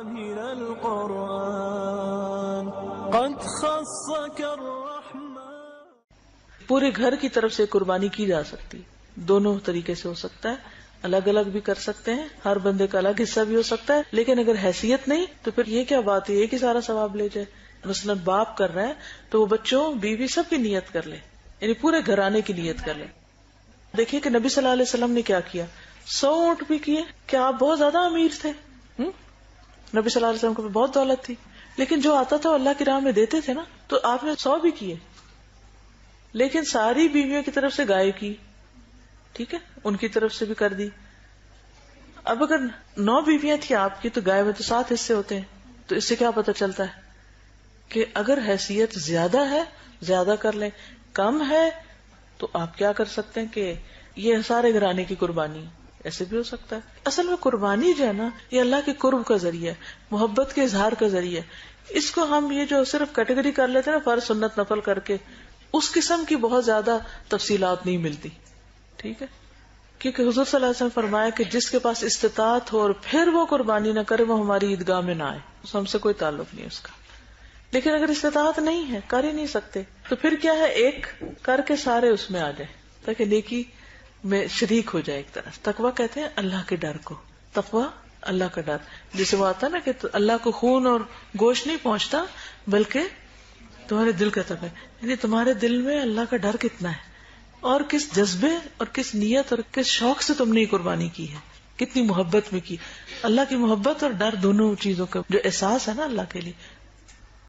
من القرآن قد خصك الرحمن. پورے گھر کی طرف سے قربانی کی جا سکتی، دونوں طریقے سے ہو سکتا ہے، الگ الگ بھی کر سکتے ہیں، ہر بندے کا الگ حصہ بھی ہو سکتا ہے. لیکن اگر حیثیت نہیں تو پھر یہ کیا بات ہے ایک ہی سارا ثواب لے جائے. مثلا باپ کر رہا ہے تو وہ بچوں بیوی سب کی نیت کر لے، یعنی پورے گھرانے کی نیت کر لے. دیکھیے کہ نبی صلی اللہ علیہ وسلم نے کیا کیا، 100 اونٹ بھی کیے. کیا آپ بہت زیادہ امیر تھے؟ نبی صلی اللہ علیہ وسلم کو بہت دولت تھی، لیکن جو آتا تھا اللہ کی راہ میں دیتے تھے نا. تو آپ نے 100 بھی کیے، لیکن ساری بیویوں کی طرف سے گائے کی، ٹھیک ہے، ان کی طرف سے بھی کر دی. اب اگر 9 بیویاں تھیں آپ کی تو گائے میں تو 7 حصے ہوتے ہیں. تو اس سے کیا پتہ چلتا ہے کہ اگر حیثیت زیادہ ہے زیادہ کر لیں، کم ہے تو آپ کیا کر سکتے ہیں کہ یہ سارے گھرانے کی قربانی، ایسے بھی ہو سکتا ہے. اصل میں قربانی جو ہے نا یہ اللہ کے قرب کا ذریعہ ہے، محبت کے اظہار کا ذریعہ ہے. اس کو ہم یہ جو صرف کیٹیگری کر لیتے ہیں نا فرض سنت نفل کر کے، اس قسم کی بہت زیادہ تفصیلات نہیں ملتی، ٹھیک ہے. کیونکہ حضور صلی اللہ علیہ وسلم فرمایا کہ جس کے پاس استطاعت ہو اور پھر وہ قربانی نہ کرے وہ ہماری عیدگاہ میں نہ آئے، ہم سے کوئی تعلق نہیں اس کا. لیکن اگر استطاعت نہیں ہے، کر ہی نہیں سکتے، تو پھر کیا ہے ایک کر کے سارے اس میں آ جائیں تاکہ نیکی میں شریک ہو جائے. ایک طرح تقویٰ کہتے ہیں اللہ کے ڈر کو، تقویٰ اللہ کا ڈر. جسے وہ آتا نا کہ اللہ کو خون اور گوشت نہیں پہنچتا بلکہ تمہارے دل کا تقویٰ، یعنی تمہارے دل میں اللہ کا ڈر کتنا ہے اور کس جذبے اور کس نیت اور کس شوق سے تم نے یہ قربانی کی ہے، کتنی محبت میں کی. اللہ کی محبت اور ڈر دونوں چیزوں کا جو احساس ہے نا اللہ کے لیے